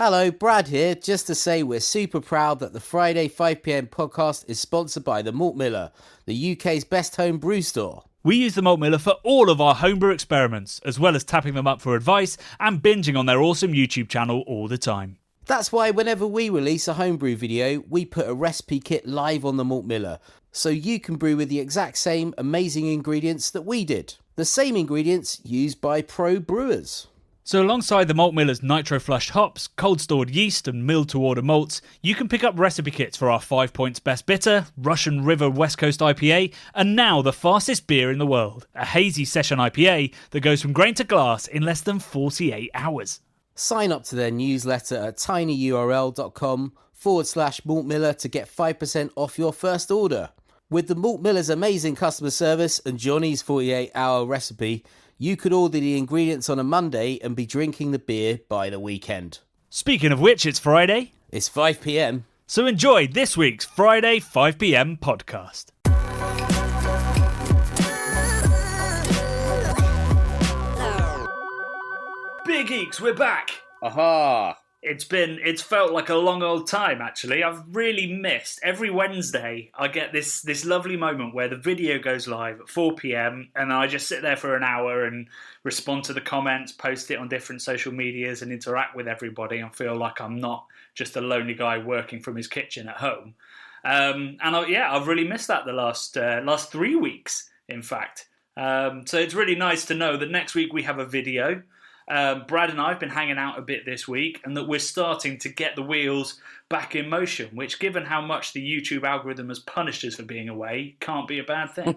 Hello, Brad here, just to say we're super proud that the Friday 5pm podcast is sponsored by the Malt Miller, the UK's best home brew store. We use the Malt Miller for all of our homebrew experiments, as well as tapping them up for advice and binging on their awesome YouTube channel all the time. That's why whenever we release a homebrew video, we put a recipe kit live on the Malt Miller, so you can brew with the exact same amazing ingredients that we did. The same ingredients used by pro brewers. So alongside the Malt Miller's nitro-flushed hops, cold-stored yeast and milled-to-order malts, you can pick up recipe kits for our 5 Points Best Bitter, Russian River West Coast IPA, and now the fastest beer in the world, a hazy session IPA that goes from grain to glass in less than 48 hours. Sign up to their newsletter at tinyurl.com/Malt Miller to get 5% off your first order. With the Malt Miller's amazing customer service and Jonny's 48-hour recipe, you could order the ingredients on a Monday and be drinking the beer by the weekend. Speaking of which, it's Friday. It's 5pm. So enjoy this week's Friday 5pm podcast. Big Geeks, we're back. Aha! It's felt like a long old time, actually. I've really missed every Wednesday. I get this lovely moment where the video goes live at 4 p.m. and I just sit there for an hour and respond to the comments, post it on different social medias and interact with everybody and feel like I'm not just a lonely guy working from his kitchen at home. I've really missed that the last 3 weeks, in fact. So it's really nice to know that next week we have a video. Brad and I have been hanging out a bit this week and that we're starting to get the wheels back in motion, which, given how much the YouTube algorithm has punished us for being away, can't be a bad thing.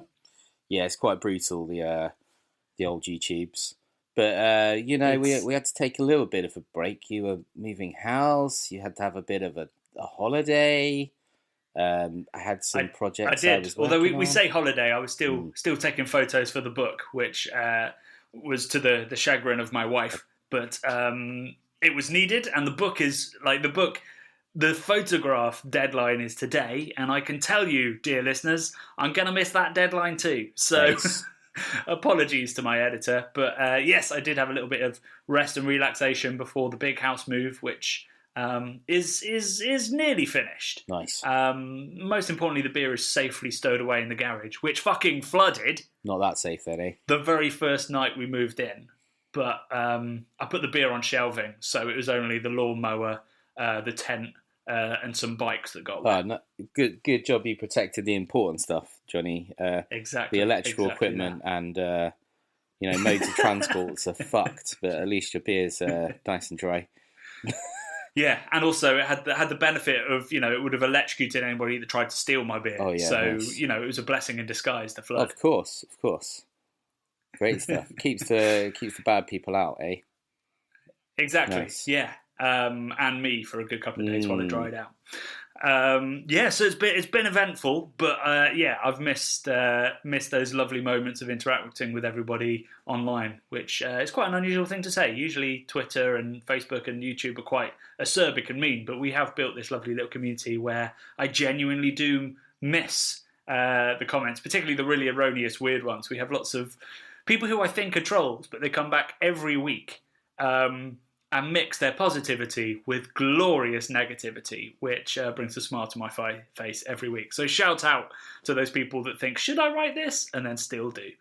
Yeah, it's quite brutal, the old YouTubes. But, we had to take a little bit of a break. You were moving house, you had to have a bit of a holiday. I had some projects I did, although we say holiday, I was still taking photos for the book, which... was to the chagrin of my wife, but it was needed, and the photograph deadline is today, and I can tell you, dear listeners, I'm going to miss that deadline too, so nice. Apologies to my editor, but yes, I did have a little bit of rest and relaxation before the big house move, which is nearly finished. Nice. Most importantly, the beer is safely stowed away in the garage, which fucking flooded. Not that safe then, eh? The very first night we moved in. But I put the beer on shelving, so it was only the lawnmower, the tent, and some bikes that got wet. Good job you protected the important stuff, Jonny. Exactly. The electrical equipment and modes of transports are fucked, but at least your beer's nice and dry. Yeah, and also it had the benefit of, it would have electrocuted anybody that tried to steal my beer. Oh, yeah, so, nice. It was a blessing in disguise, the flood. Of course. Great stuff. keeps the bad people out, eh? Exactly, nice. Yeah. And me for a good couple of days while it dried out. So it's been eventful, but I've missed those lovely moments of interacting with everybody online, which is quite an unusual thing to say. Usually Twitter and Facebook and YouTube are quite acerbic and mean, but we have built this lovely little community where I genuinely do miss the comments, particularly the really erroneous weird ones. We have lots of people who I think are trolls, but they come back every week and mix their positivity with glorious negativity, which brings a smile to my face every week. So shout out to those people that think, should I write this? And then still do.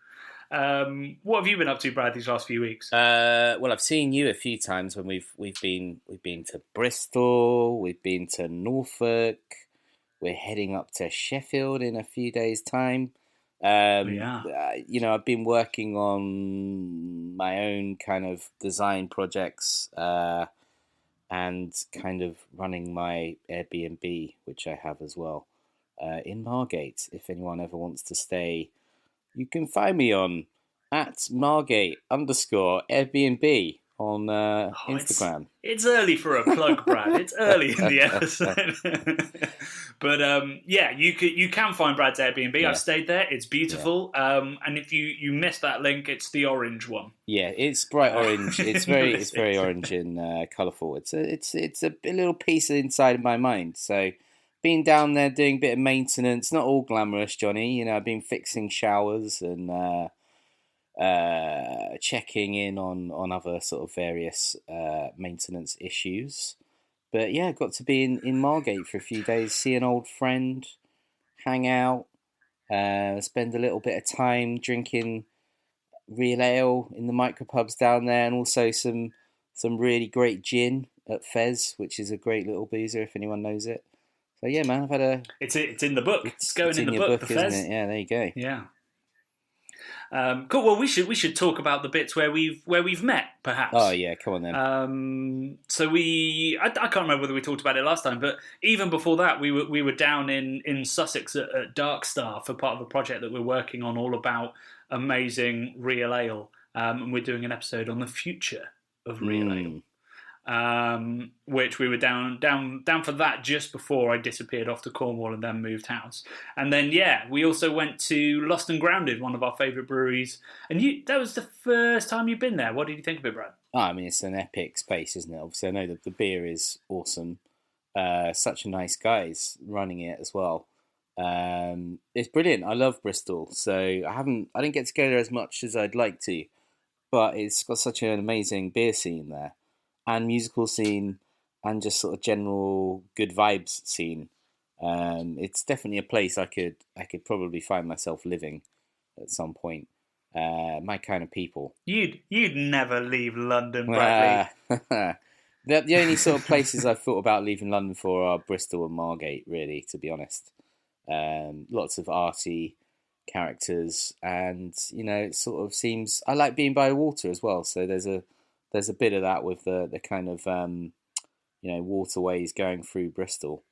What have you been up to, Brad, these last few weeks? Well, I've seen you a few times when we've been to Bristol, we've been to Norfolk, we're heading up to Sheffield in a few days' time. I've been working on my own kind of design projects and kind of running my Airbnb, which I have as well, in Margate. If anyone ever wants to stay, you can find me on @Margate_Airbnb on Instagram. It's early for a plug, Brad. It's early in the episode. But you can find Brad's Airbnb. Yeah. I've stayed there. It's beautiful. Yeah. And if you missed that link, it's the orange one. Yeah, it's bright orange. It's very orange and colourful. It's a little piece inside of my mind. So been down there doing a bit of maintenance. Not all glamorous, Jonny. I've been fixing showers and checking in on other sort of various maintenance issues. But yeah, got to be in Margate for a few days, see an old friend, hang out, spend a little bit of time drinking real ale in the micropubs down there, and also some really great gin at Fez, which is a great little boozer if anyone knows it. So yeah, man, I've had a. It's in the book. It's going in the your book. book, The isn't Fez. it? Yeah, there you go. Yeah. Cool. Well, we should talk about the bits where we've met, perhaps. Oh yeah, come on then. So I can't remember whether we talked about it last time, but even before that, we were down in Sussex at Dark Star for part of a project that we're working on, all about amazing real ale, and we're doing an episode on the future of real ale. Which we were down for that just before I disappeared off to Cornwall and then moved house. And then we also went to Lost and Grounded, one of our favourite breweries. And that was the first time you've been there. What did you think of it, Brad? Oh, I mean, it's an epic space, isn't it? Obviously, I know that the beer is awesome. Such a nice guys running it as well. It's brilliant. I love Bristol, so I didn't get to go there as much as I'd like to, but it's got such an amazing beer scene there. And musical scene, and just sort of general good vibes scene. It's definitely a place I could probably find myself living at some point. My kind of people. You'd never leave London, Bradley. The only sort of places I've thought about leaving London for are Bristol and Margate, really, to be honest. Lots of arty characters, and it sort of seems I like being by water as well. So there's a bit of that with the kind of waterways going through Bristol.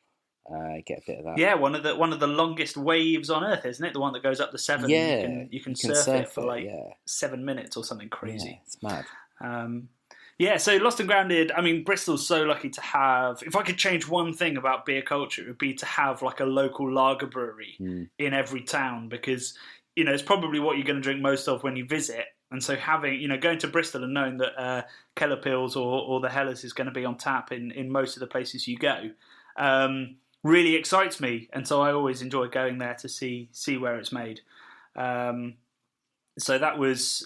Get a bit of that. Yeah, one of the longest waves on Earth, isn't it? The one that goes up the Severn. Yeah, you can surf it for 7 minutes or something crazy. Yeah, it's mad. So Lost and Grounded. I mean, Bristol's so lucky to have. If I could change one thing about beer culture, it would be to have like a local lager brewery in every town, because it's probably what you're going to drink most of when you visit. And so having, going to Bristol and knowing that Keller Pills or the Helles is going to be on tap in most of the places you go, really excites me. And so I always enjoy going there to see where it's made. So that was,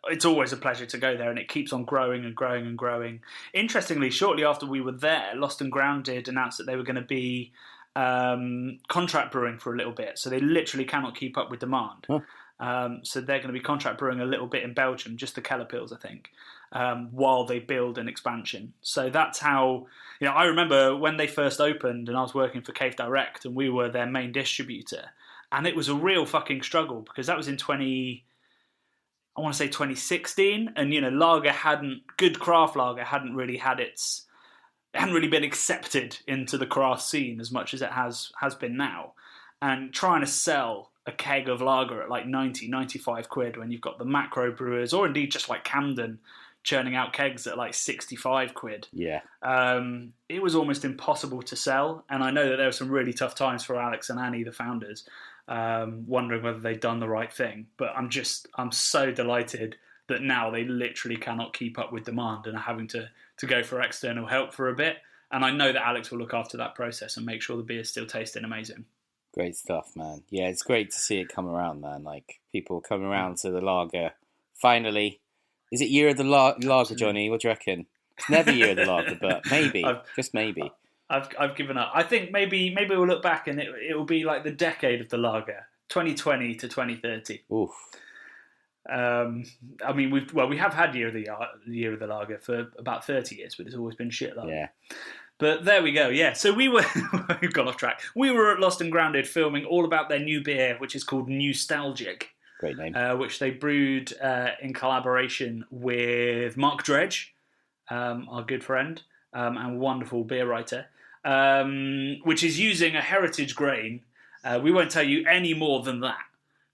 it's always a pleasure to go there, and it keeps on growing and growing and growing. Interestingly, shortly after we were there, Lost and Grounded announced that they were going to be contract brewing for a little bit. So they literally cannot keep up with demand. Huh. So they're going to be contract brewing a little bit in Belgium, just the Keller Pills, I think, while they build an expansion. So that's how, I remember when they first opened and I was working for Cave Direct and we were their main distributor, and it was a real fucking struggle because that was in 2016, and good craft lager hadn't really been accepted into the craft scene as much as it has been now. And trying to sell a keg of lager at like 95 quid when you've got the macro brewers, or indeed just like Camden, churning out kegs at like 65 quid. Yeah. It was almost impossible to sell. And I know that there were some really tough times for Alex and Annie, the founders, wondering whether they'd done the right thing. But I'm so delighted that now they literally cannot keep up with demand and are having to go for external help for a bit. And I know that Alex will look after that process and make sure the beer's still tasting amazing. Great stuff, man. Yeah, it's great to see it come around, man. Like, people coming around to the lager. Finally. Is it year of the lager, Johnny? What do you reckon? It's never year of the lager, but maybe. Just maybe. I've given up. I think maybe we'll look back and it will be like the decade of the lager, 2020 to 2030. Oof. I mean, we have had year of the lager for about 30 years, but it's always been shit lager. Yeah. But there we go, yeah. So we've gone off track. We were at Lost and Grounded filming all about their new beer, which is called Nostalgic. Great name. Which they brewed in collaboration with Mark Dredge, our good friend, and wonderful beer writer, which is using a heritage grain. We won't tell you any more than that,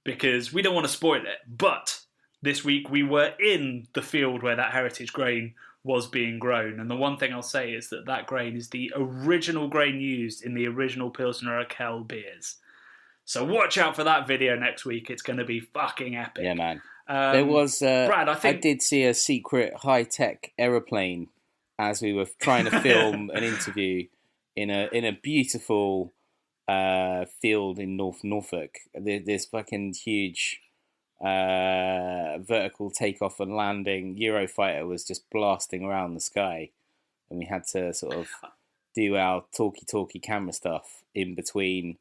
because we don't want to spoil it. But this week we were in the field where that heritage grain was being grown. And the one thing I'll say is that grain is the original grain used in the original Pilsner Urquell beers. So watch out for that video next week. It's going to be fucking epic. Yeah, man. There was... Brad, I did see a secret high-tech aeroplane as we were trying to film an interview in a beautiful field in Norfolk. This fucking huge vertical takeoff and landing Eurofighter was just blasting around the sky, and we had to sort of do our talky camera stuff in between,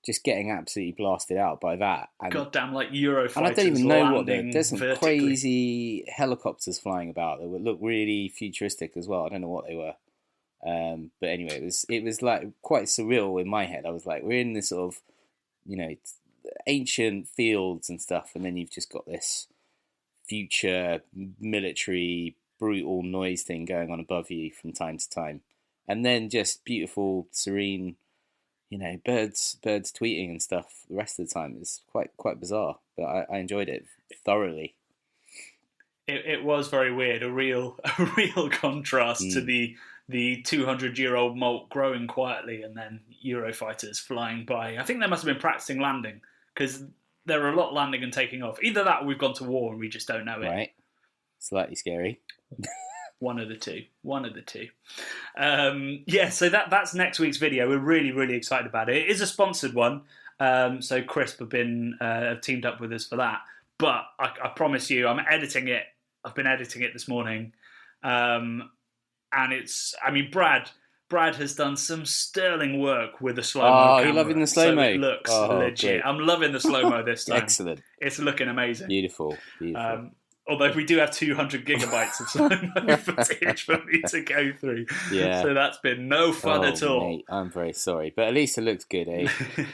just getting absolutely blasted out by that. And, goddamn, like Eurofighters, and I don't even know what there's some vertically. crazy helicopters flying about that would look really futuristic as well. I don't know what they were. But anyway, it was like quite surreal in my head. I was like, we're in this sort of, ancient fields and stuff, and then you've just got this future military brutal noise thing going on above you from time to time, and then just beautiful, serene, birds tweeting and stuff the rest of the time. Is quite bizarre, but I enjoyed it thoroughly. It was very weird, a real contrast to the 200-year-old malt growing quietly and then Eurofighters flying by. I think they must have been practicing landing, because there were a lot landing and taking off. Either that or we've gone to war and we just don't know it. Right. Slightly scary. One of the two. So that's next week's video. We're really, really excited about it. It is a sponsored one. So Crisp have teamed up with us for that. But I promise you, I'm editing it. I've been editing it this morning. And Brad has done some sterling work with the slow-mo camera. Oh, you're loving the slow-mo? So it looks legit. Great. I'm loving the slow-mo this time. Excellent. It's looking amazing. Beautiful. Although we do have 200 gigabytes of slow-mo footage for me to go through. Yeah. So that's been no fun at all. Mate, I'm very sorry. But at least it looks good, eh?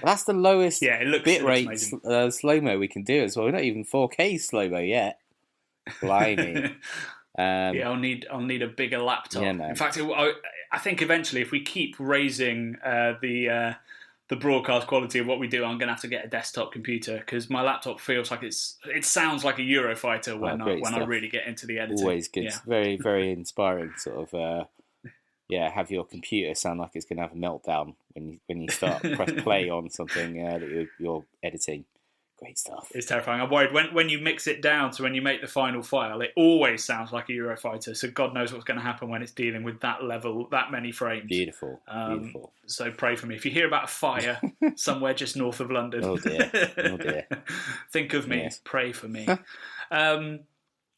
That's the lowest bitrate slow-mo we can do as well. We're not even 4K slow-mo yet. Blimey. I'll need a bigger laptop. Yeah, no. In fact, I think eventually, if we keep raising the broadcast quality of what we do, I'm going to have to get a desktop computer, because my laptop feels like it sounds like a Eurofighter when I really get into the editing. Always good. Yeah. Very, very inspiring. Sort of, have your computer sound like it's going to have a meltdown when you start press play on something that you're editing. Great stuff. It's terrifying. I'm worried when you mix it down to when you make the final file, it always sounds like a Eurofighter. So God knows what's going to happen when it's dealing with that level, that many frames. Beautiful. Beautiful. So pray for me. If you hear about a fire somewhere just north of London, oh dear. Think of me. Yes. Pray for me.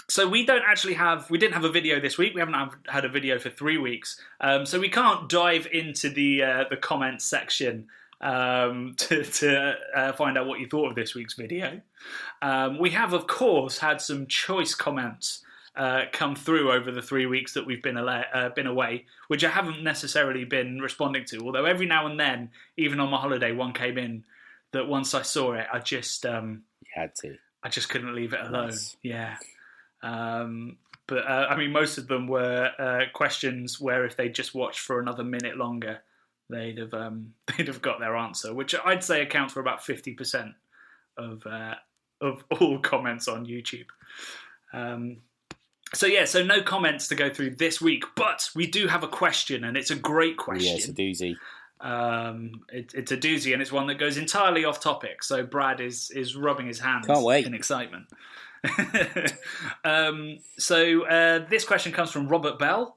So we didn't have a video this week. We haven't had a video for 3 weeks. So we can't dive into the comments section to find out what you thought of this week's video. We have, of course, had some choice comments come through over the 3 weeks that we've been away, which I haven't necessarily been responding to. Although every now and then, even on my holiday, one came in that once I saw it, I just you had to. I just couldn't leave it alone. Nice. Yeah. But most of them were questions where if they just watched for another minute longer, they'd have got their answer, which I'd say accounts for about 50% of all comments on YouTube. So no comments to go through this week, but we do have a question, and it's a great question. Yeah, it's a doozy. It's a doozy, and it's one that goes entirely off topic. So Brad is rubbing his hands in excitement. This question comes from Robert Bell.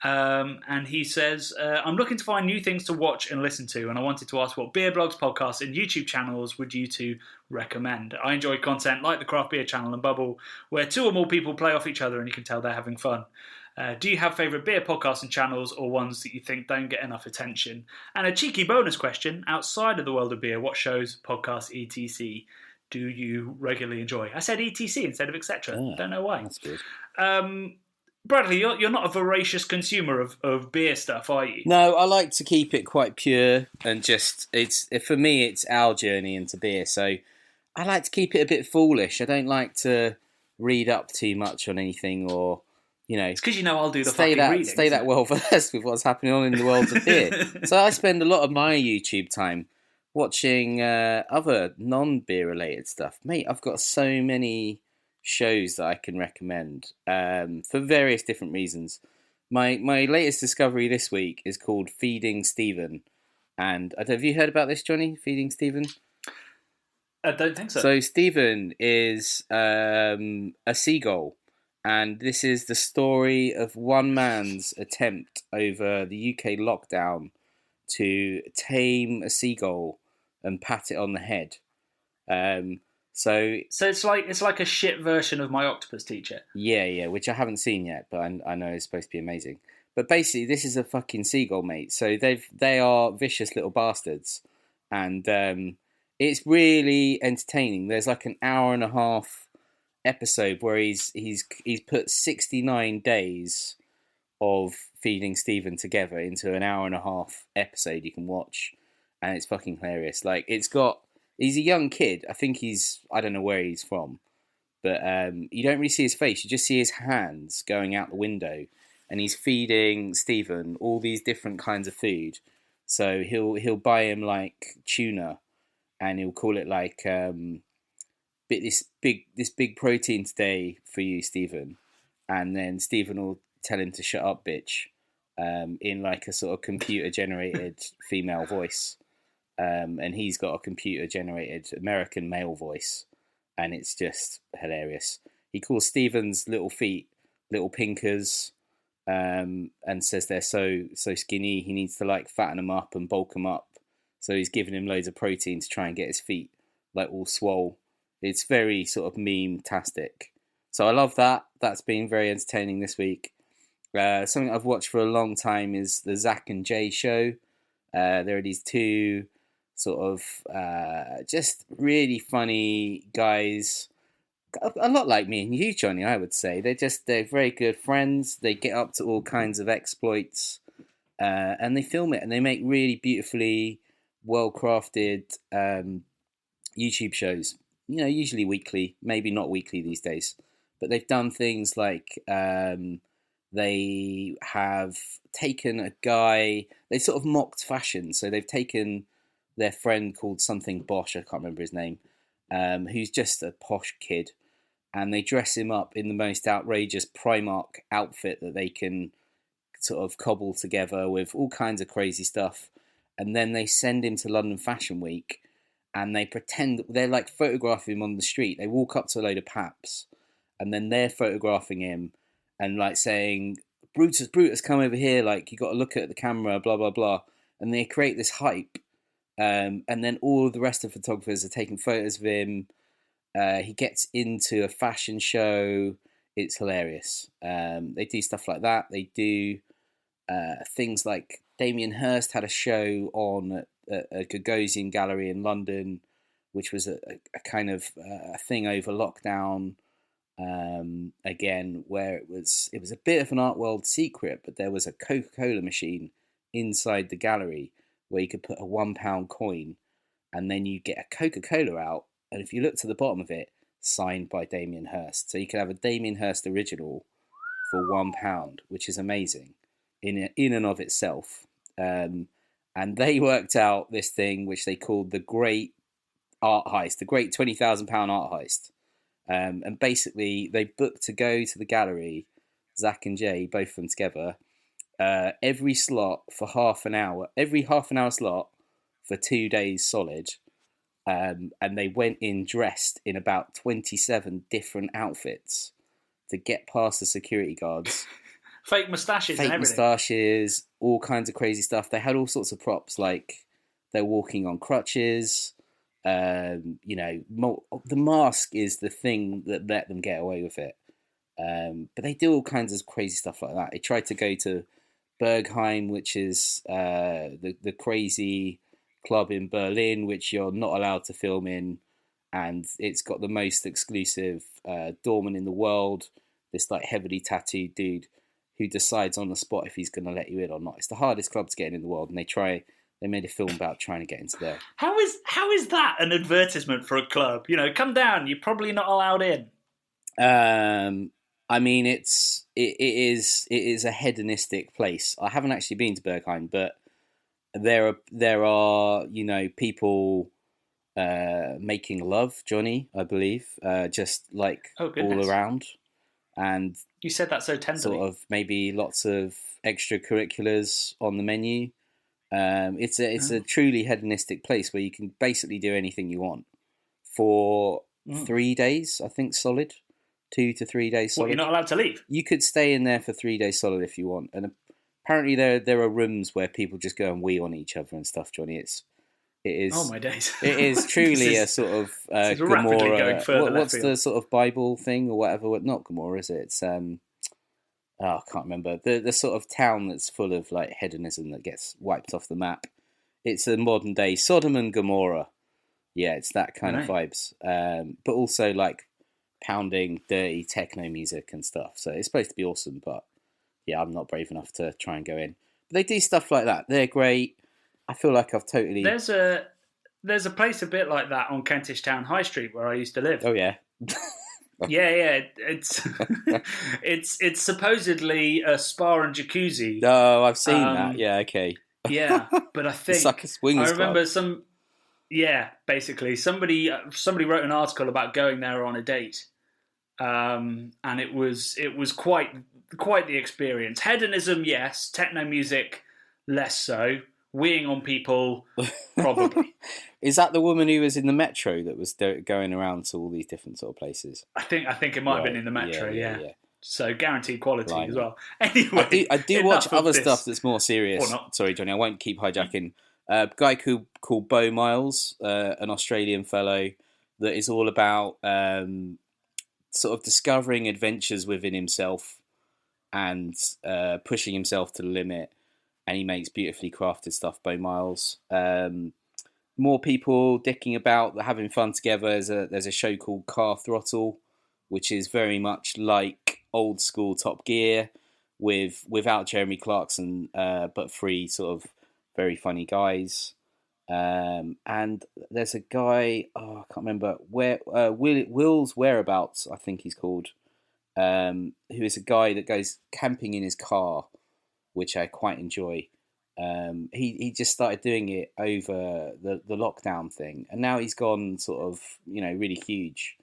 And he says, I'm looking to find new things to watch and listen to, and I wanted to ask what beer blogs, podcasts, and YouTube channels would you two recommend? I enjoy content like the Craft Beer Channel and Bubble, where 2 or more people play off each other and you can tell they're having fun. Do you have favourite beer podcasts and channels, or ones that you think don't get enough attention? And a cheeky bonus question, outside of the world of beer, what shows, podcasts, etc. do you regularly enjoy? I said etc. instead of etc. Don't know why. That's good. Bradley, you're not a voracious consumer of beer stuff, are you? No, I like to keep it quite pure, and for me it's our journey into beer. So I like to keep it a bit foolish. I don't like to read up too much on anything, or it's because I'll do the fucking reading. Stay that well versed with what's happening on in the world of beer. So I spend a lot of my YouTube time watching other non-beer related stuff. Mate, I've got so many shows that I can recommend for various different reasons. My latest discovery this week is called Feeding Stephen, and have you heard about this, Jonny? Feeding Stephen? I don't think so. So Stephen is a seagull, and this is the story of one man's attempt over the UK lockdown to tame a seagull and pat it on the head. So it's like a shit version of My Octopus Teacher. Yeah, which I haven't seen yet, but I know it's supposed to be amazing. But basically, this is a fucking seagull, mate. So they are vicious little bastards, and it's really entertaining. There's like an hour and a half episode where he's put 69 days of feeding Stephen together into an hour and a half episode you can watch, and it's fucking hilarious. Like he's a young kid. I think I don't know where he's from, but you don't really see his face. You just see his hands going out the window, and he's feeding Stephen all these different kinds of food. So he'll buy him like tuna, and he'll call it like this big protein today for you, Stephen, and then Stephen will tell him to shut up, bitch, in like a sort of computer generated female voice, and he's got a computer generated American male voice, and it's just hilarious. He calls Stephen's little feet little pinkers, and says they're so skinny he needs to like fatten them up and bulk them up. So he's giving him loads of protein to try and get his feet like all swole. It's very sort of meme-tastic. So I love that. That's been very entertaining this week. Something I've watched for a long time is the Zach and Jay show. There are these two sort of just really funny guys, a lot like me and you, Johnny, I would say. They're very good friends. They get up to all kinds of exploits, and they film it, and they make really beautifully well-crafted YouTube shows. You know, usually weekly, maybe not weekly these days, but they've done things like they have taken a guy. They sort of mocked fashion, so they've taken their friend called something Bosch, I can't remember his name, who's just a posh kid, and they dress him up in the most outrageous Primark outfit that they can sort of cobble together with all kinds of crazy stuff, and then they send him to London Fashion Week, and they pretend they're like photographing him on the street. They walk up to a load of paps, and then they're photographing him and like saying, Brutus, come over here, like you got to look at the camera, blah blah blah, and they create this hype. And then all of the rest of the photographers are taking photos of him. He gets into a fashion show. It's hilarious. They do stuff like that. They do things like Damien Hirst had a show on a Gagosian gallery in London, which was a kind of a thing over lockdown. Again, where it was a bit of an art world secret, but there was a Coca-Cola machine inside the gallery where you could put a £1 coin, and then you get a Coca-Cola out, and if you look to the bottom of it, signed by Damien Hirst. So you could have a Damien Hirst original for £1, which is amazing in and of itself. And they worked out this thing which they called the Great Art Heist, the Great £20,000 Art Heist. And basically, they booked to go to the gallery, Zach and Jay, both of them together, every slot for half an hour slot for 2 days solid. And they went in dressed in about 27 different outfits to get past the security guards. Fake moustaches and everything. Fake moustaches, all kinds of crazy stuff. They had all sorts of props, like they're walking on crutches. You know, the mask is the thing that let them get away with it. But they do all kinds of crazy stuff like that. They tried to go to Berghain, which is the crazy club in Berlin, which you're not allowed to film in, and it's got the most exclusive doorman in the world, this like heavily tattooed dude who decides on the spot if he's going to let you in or not. It's the hardest club to get in the world, and they made a film about trying to get into there. How is that an advertisement for a club? You know, come down, you're probably not allowed in. I mean, it is a hedonistic place. I haven't actually been to Berghain, but there are you know, people making love, Jonny, I believe, just like all around, and you said that so tenderly. Sort of maybe lots of extracurriculars on the menu. It's a truly hedonistic place where you can basically do anything you want for 3 days, I think, solid. 2 to 3 days solid. What, you're not allowed to leave? You could stay in there for 3 days solid if you want. And apparently there are rooms where people just go and wee on each other and stuff, Jonny. It is. Oh my days! It is truly a sort of Gomorrah. What's the sort of Bible thing or whatever? Not Gomorrah, is it? It's I can't remember the sort of town that's full of like hedonism that gets wiped off the map. It's a modern day Sodom and Gomorrah. Yeah, it's that kind of Right. vibes. But also like pounding dirty techno music and stuff. So it's supposed to be awesome, but yeah, I'm not brave enough to try and go in. But they do stuff like that. They're great. I feel like I've totally. There's a place a bit like that on Kentish Town High Street where I used to live. Oh yeah. Yeah. It's it's supposedly a spa and jacuzzi. Oh, I've seen that. Yeah, okay. Yeah, but I think It's like a swingers I remember club. some. Yeah, basically, somebody wrote an article about going there on a date, and it was quite the experience. Hedonism, yes. Techno music, less so. Weeing on people, probably. Is that the woman who was in the metro that was going around to all these different sort of places? I think it might have been in the metro. Yeah. So guaranteed quality Blimey. as well. Anyway, I do watch other this. stuff that's more serious. Or not. Sorry, Johnny, I won't keep hijacking. A guy called Bo Miles, an Australian fellow, that is all about sort of discovering adventures within himself and pushing himself to the limit. And he makes beautifully crafted stuff, Bo Miles. More people dicking about, having fun together. There's a show called Car Throttle, which is very much like old school Top Gear, without Jeremy Clarkson, but three sort of very funny guys. And there's a guy, I can't remember Will's Whereabouts, I think he's called, who is a guy that goes camping in his car, which I quite enjoy. He just started doing it over the lockdown thing, and now he's gone sort of, really huge.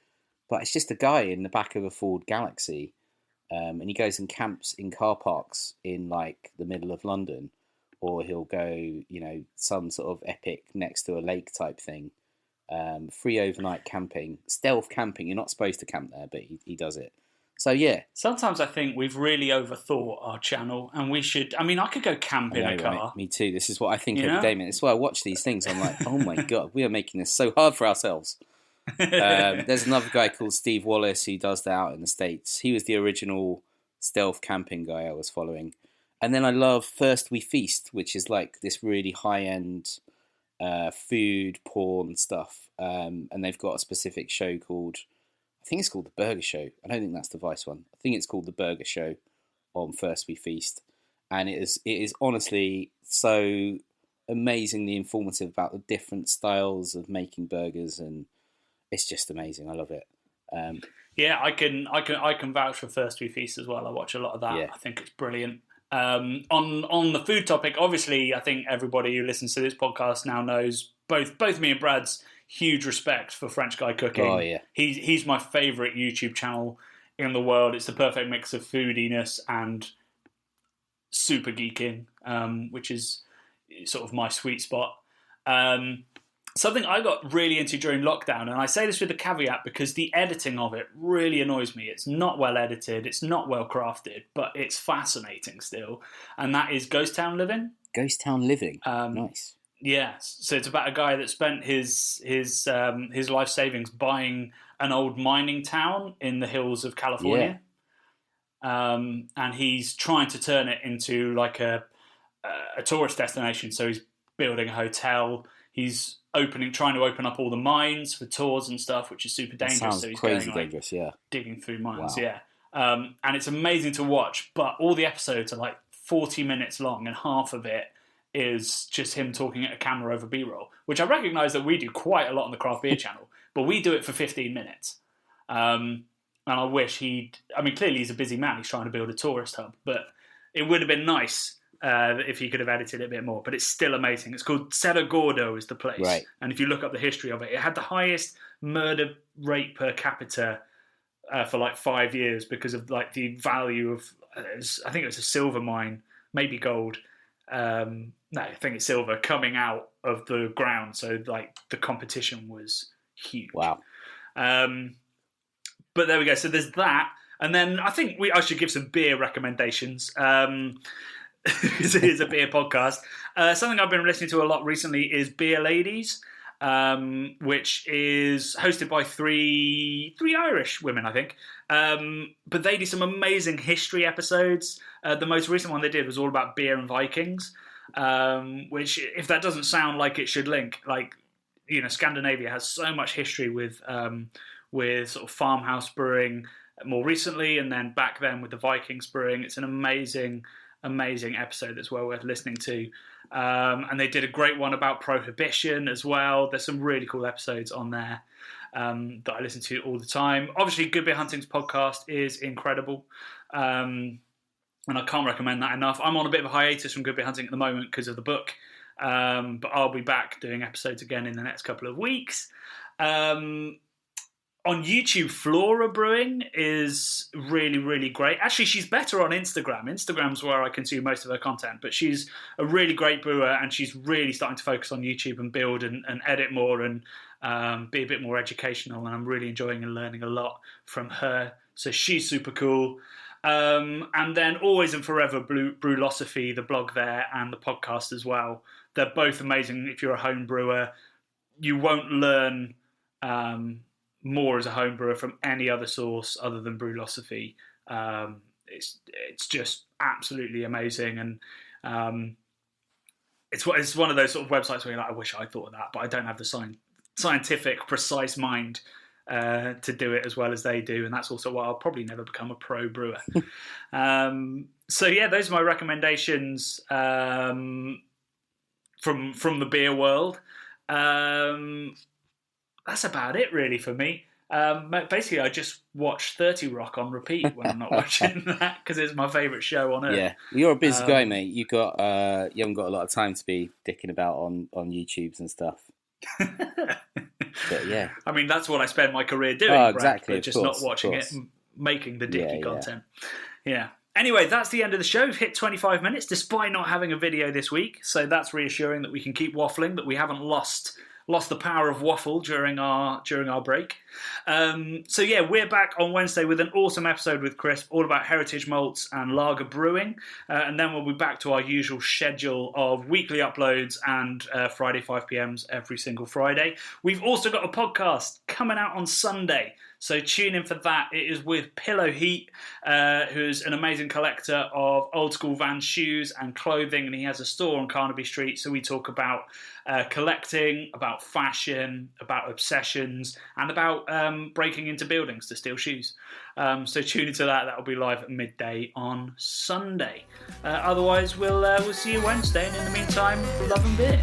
But it's just a guy in the back of a Ford Galaxy, and he goes and camps in car parks in like the middle of London, or he'll go, some sort of epic next to a lake type thing. Free overnight camping, stealth camping. You're not supposed to camp there, but he does it. So yeah. Sometimes I think we've really overthought our channel, and we should. I mean, I could go camp in a car. Right? Me too. This is what I think every day, man. That's why I watch these things. I'm like, oh my god, we are making this so hard for ourselves. There's another guy called Steve Wallace who does that out in the States. He was the original stealth camping guy I was following. And then I love First We Feast, which is like this really high-end food porn stuff. And they've got a specific show called, I think it's called The Burger Show. I don't think that's the Vice one. I think it's called The Burger Show on First We Feast. And it is honestly so amazingly informative about the different styles of making burgers, and it's just amazing. I love it. Yeah, I can vouch for First We Feast as well. I watch a lot of that. Yeah. I think it's brilliant. On the food topic, obviously, I think everybody who listens to this podcast now knows both me and Brad's huge respect for French Guy Cooking. Oh yeah, he's my favourite YouTube channel in the world. It's the perfect mix of foodiness and super geeking, which is sort of my sweet spot. Something I got really into during lockdown, and I say this with a caveat because the editing of it really annoys me. It's not well edited, it's not well crafted, but it's fascinating still. And that is Ghost Town Living. Ghost Town Living. Nice. Yeah, so it's about a guy that spent his life savings buying an old mining town in the hills of California. Yeah. And he's trying to turn it into like a tourist destination. So he's building a hotel. He's trying to open up all the mines for tours and stuff, which is super dangerous. Sounds so he's crazy going, dangerous, yeah. Digging through mines, wow. yeah. And it's amazing to watch, but all the episodes are like 40 minutes long, and half of it is just him talking at a camera over B-roll, which I recognise that we do quite a lot on the Craft Beer channel, but we do it for 15 minutes. And I wish clearly he's a busy man, he's trying to build a tourist hub, but it would have been nice if he could have edited it a bit more, but it's still amazing. It's called Cerro Gordo is the place. Right. And if you look up the history of it, it had the highest murder rate per capita for like 5 years because of like the value of, I think it was a silver mine, maybe gold. No, I think it's silver coming out of the ground. So like the competition was huge. Wow. But there we go. So there's that. And then I think I should give some beer recommendations. It is a beer podcast. Something I've been listening to a lot recently is Beer Ladies. which is hosted by three Irish women, I think. But they do some amazing history episodes. The most recent one they did was all about beer and Vikings, which, if that doesn't sound like it should link, like, Scandinavia has so much history with sort of farmhouse brewing more recently, and then back then with the Vikings brewing. It's an amazing episode that's well worth listening to. And they did a great one about prohibition as well. There's some really cool episodes on there that I listen to all the time. Obviously, Good Beer Hunting's podcast is incredible. And I can't recommend that enough. I'm on a bit of a hiatus from Good Beer Hunting at the moment because of the book. But I'll be back doing episodes again in the next couple of weeks. On YouTube, Flora Brewing is really, really great. Actually, she's better on Instagram. Instagram's where I consume most of her content, but she's a really great brewer, and she's really starting to focus on YouTube and build and edit more and be a bit more educational, and I'm really enjoying and learning a lot from her. So she's super cool. And then Always and Forever Brewlosophy, the blog there, and the podcast as well. They're both amazing. If you're a home brewer, you won't learn more as a home brewer from any other source other than Brewlosophy. It's just absolutely amazing, and it's one of those sort of websites where you're like, I wish I thought of that, but I don't have the scientific, precise mind to do it as well as they do, and that's also why I'll probably never become a pro brewer. So yeah, those are my recommendations from the beer world. That's about it really for me. Basically, I just watch 30 Rock on repeat when I'm not watching that, because it's my favourite show on earth. Yeah, you're a busy guy, mate. You haven't got a lot of time to be dicking about on YouTubes and stuff. But yeah, I mean, that's what I spend my career doing. Oh, exactly. Just not watching it, making the dicky content. Yeah. Anyway, that's the end of the show. We've hit 25 minutes despite not having a video this week, so that's reassuring that we can keep waffling, that we haven't lost the power of waffle during our break. So yeah, we're back on Wednesday with an awesome episode with Chris, all about heritage malts and lager brewing, and then we'll be back to our usual schedule of weekly uploads and Friday 5pms every single Friday. We've also got a podcast coming out on Sunday, so tune in for that. It is with Pillow Heat, who's an amazing collector of old school Vans shoes and clothing, and he has a store on Carnaby Street. So we talk about collecting, about fashion, about obsessions, and about breaking into buildings to steal shoes. So tune into that. That will be live at midday on Sunday. Otherwise, we'll see you Wednesday, and in the meantime, love and beer.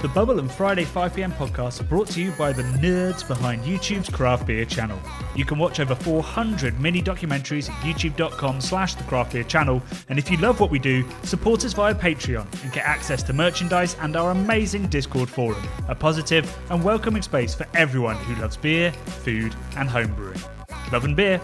The Bubble and Friday 5pm podcasts are brought to you by the nerds behind YouTube's craft beer channel. You can watch over 400 mini documentaries at youtube.com/the craft beer channel. And if you love what we do, support us via Patreon and get access to merchandise and our amazing Discord forum, a positive and welcoming space for everyone who loves beer, food and home brewing. Love and beer.